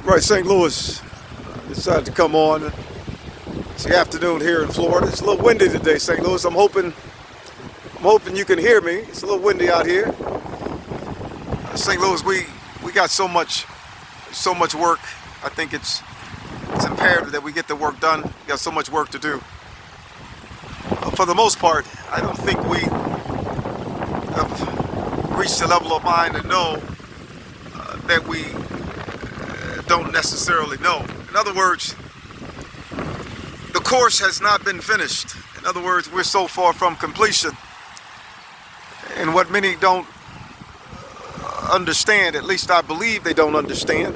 Right, St. Louis decided to come on. It's the afternoon here in Florida. It's a little windy today, St. Louis. I'm hoping you can hear me. It's a little windy out here. St. Louis, we got so much work. I think it's imperative that we get the work done. We got so much work to do. For the most part, I don't think we have reached a level of mind to know that we don't necessarily know. In other words, the course has not been finished. In other words, we're so far from completion. And what many don't understand, at least I believe they don't understand,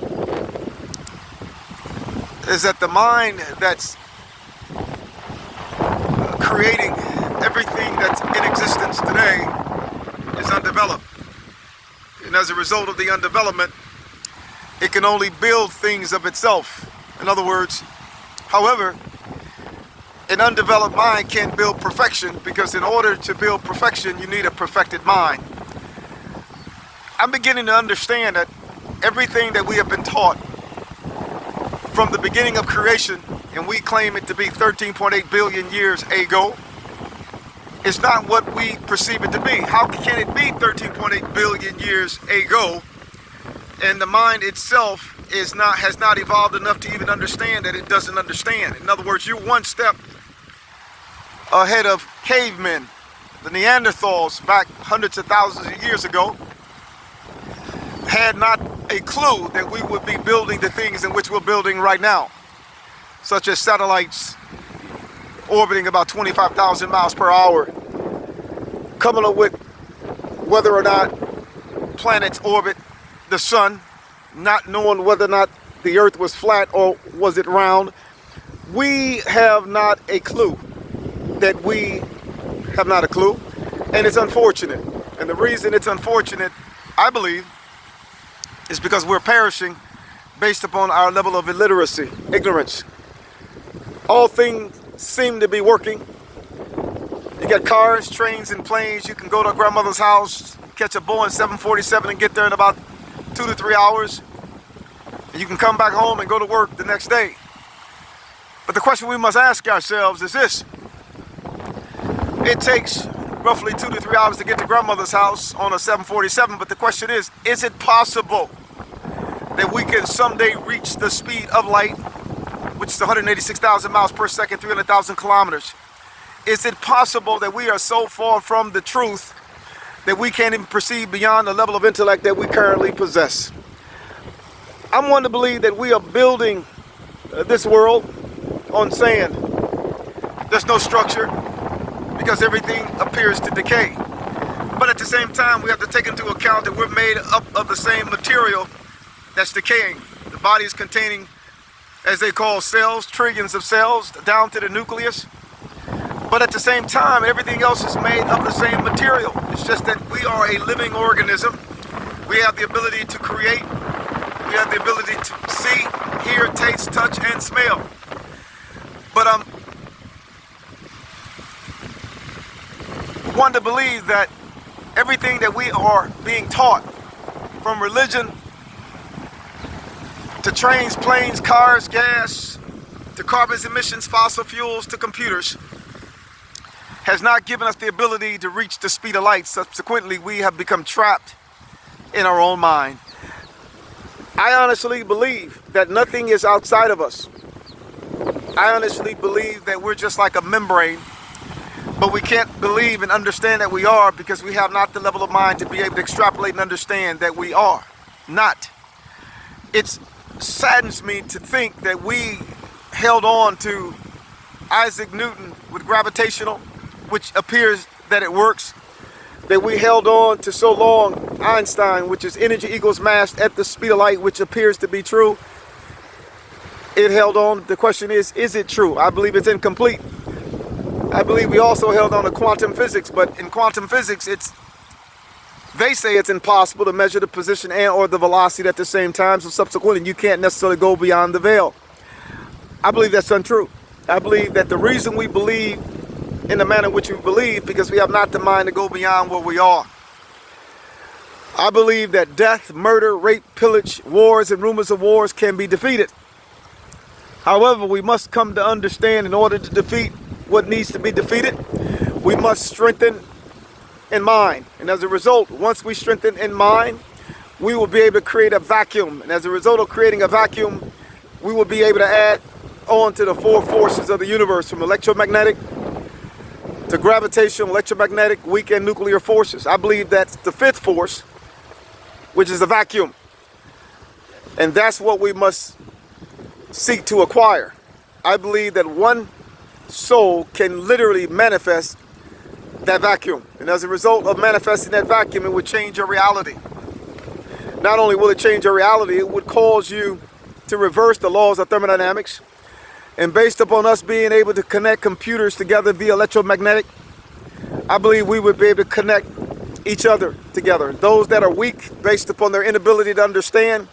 is that the mind that's creating everything that's in existence today is undeveloped. And as a result of the undevelopment, it can only build things of itself. In other words, however, an undeveloped mind can't build perfection, because in order to build perfection, you need a perfected mind. I'm beginning to understand that everything that we have been taught from the beginning of creation, and we claim it to be 13.8 billion years ago, is not what we perceive it to be. How can it be 13.8 billion years ago, and the mind itself has not evolved enough to even understand that it doesn't understand? In other words, you're one step ahead of cavemen, the Neanderthals back hundreds of thousands of years ago, had not a clue that we would be building the things in which we're building right now, such as satellites orbiting about 25,000 miles per hour, coming up with whether or not planets orbit the sun, not knowing whether or not the earth was flat or was it round. We have not a clue that we have not a clue, and it's unfortunate. And the reason it's unfortunate, I believe, is because we're perishing based upon our level of illiteracy, ignorance. All things seem to be working. You got cars, trains, and planes. You can go to a grandmother's house, catch a Boeing 747 and get there in about 2 to 3 hours. And you can come back home and go to work the next day. But the question we must ask ourselves is this. It takes roughly 2 to 3 hours to get to grandmother's house on a 747, but the question is it possible that we can someday reach the speed of light, which is 186,000 miles per second, 300,000 kilometers? Is it possible that we are so far from the truth that we can't even perceive beyond the level of intellect that we currently possess? I'm one to believe that we are building this world on sand. There's no structure, because everything appears to decay. But at the same time, we have to take into account that we're made up of the same material that's decaying. The body is containing, as they call cells, trillions of cells, down to the nucleus. But at the same time, everything else is made of the same material. It's just that we are a living organism. We have the ability to create. We have the ability to see, hear, taste, touch, and smell. But I'm one to believe that everything that we are being taught, from religion to trains, planes, cars, gas, to carbon emissions, fossil fuels, to computers, has not given us the ability to reach the speed of light. Subsequently, we have become trapped in our own mind. I honestly believe that nothing is outside of us. I honestly believe that we're just like a membrane, but we can't believe and understand that we are, because we have not the level of mind to be able to extrapolate and understand that we are not. It saddens me to think that we held on to Isaac Newton with gravitational, which appears that it works, that we held on to so long Einstein, which is energy equals mass at the speed of light, which appears to be true. It held on. The question is it true? I believe it's incomplete. I believe we also held on to quantum physics, but in quantum physics, they say it's impossible to measure the position and or the velocity at the same time, so subsequently you can't necessarily go beyond the veil. I believe that's untrue. I believe that the reason we believe in the manner in which we believe, because we have not the mind to go beyond where we are. I believe that death, murder, rape, pillage, wars, and rumors of wars can be defeated. However, we must come to understand, in order to defeat what needs to be defeated, we must strengthen in mind. And as a result, once we strengthen in mind, we will be able to create a vacuum. And as a result of creating a vacuum, we will be able to add on to the four forces of the universe, from electromagnetic to gravitational, electromagnetic, weak, and nuclear forces. I believe that's the fifth force, which is a vacuum. And that's what we must seek to acquire. I believe that one soul can literally manifest that vacuum. And as a result of manifesting that vacuum, it would change your reality. Not only will it change your reality, it would cause you to reverse the laws of thermodynamics. And based upon us being able to connect computers together via electromagnetic, I believe we would be able to connect each other together. Those that are weak, based upon their inability to understand,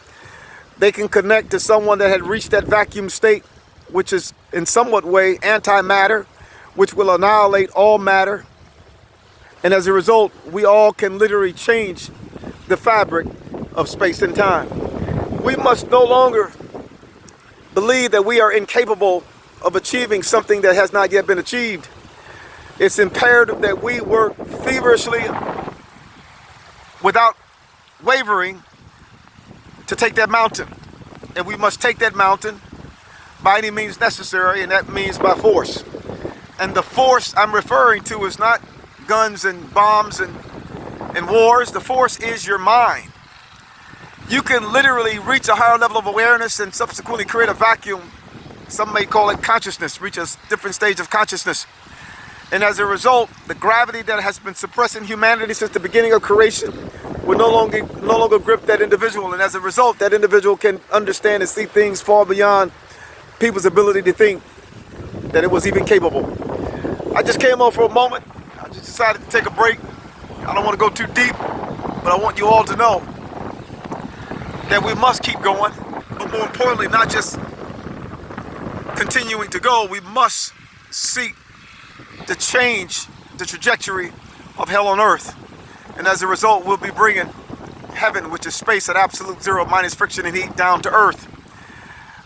they can connect to someone that had reached that vacuum state, which is in somewhat way antimatter, which will annihilate all matter. And as a result, we all can literally change the fabric of space and time. We must no longer believe that we are incapable of achieving something that has not yet been achieved. It's imperative that we work feverishly, without wavering, to take that mountain. And we must take that mountain by any means necessary, and that means by force. And the force I'm referring to is not guns and bombs and wars. The force is your mind. You can literally reach a higher level of awareness and subsequently create a vacuum. Some may call it consciousness, reach a different stage of consciousness. And as a result, the gravity that has been suppressing humanity since the beginning of creation will no longer grip that individual. And as a result, that individual can understand and see things far beyond people's ability to think that it was even capable. I just came on for a moment. I just decided to take a break. I don't want to go too deep, but I want you all to know that we must keep going, but more importantly, not just continuing to go, we must seek to change the trajectory of hell on earth. And as a result, we'll be bringing heaven, which is space at absolute zero minus friction and heat, down to earth.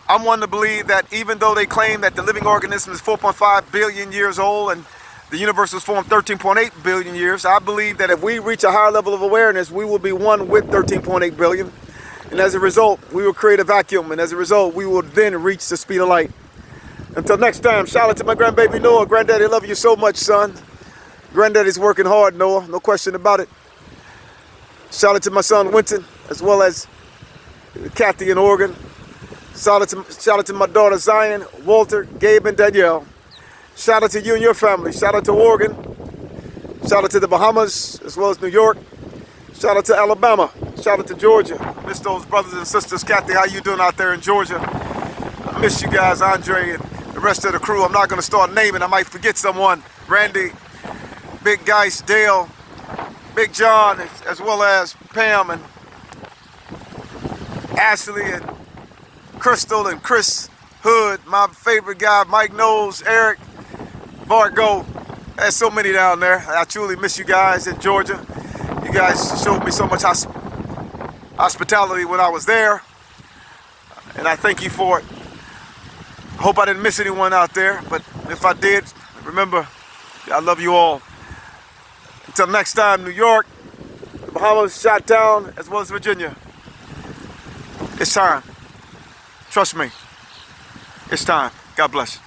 I'm one to believe that even though they claim that the living organism is 4.5 billion years old and the universe was formed 13.8 billion years, I believe that if we reach a higher level of awareness, we will be one with 13.8 billion. And as a result, we will create a vacuum. And as a result, we will then reach the speed of light. Until next time, shout out to my grandbaby Noah. Granddaddy, I love you so much, son. Granddaddy's working hard, Noah. No question about it. Shout out to my son, Winton, as well as Kathy in Oregon. Shout out to my daughter, Zion, Walter, Gabe, and Danielle. Shout out to you and your family. Shout out to Oregon. Shout out to the Bahamas, as well as New York. Shout out to Alabama. Shout out to Georgia. Miss those brothers and sisters. Kathy, how you doing out there in Georgia? I miss you guys, Andre, and the rest of the crew. I'm not going to start naming. I might forget someone. Randy, Big Geist, Dale, Big John, as well as Pam and Ashley and Crystal and Chris Hood, my favorite guy, Mike Knowles, Eric, Vargo. There's so many down there. I truly miss you guys in Georgia. You guys showed me so much hospitality when I was there, and I thank you for it. Hope I didn't miss anyone out there, but if I did, remember, I love you all. Until next time, New York, the Bahamas, Chi-Town, as well as Virginia. It's time. Trust me. It's time. God bless.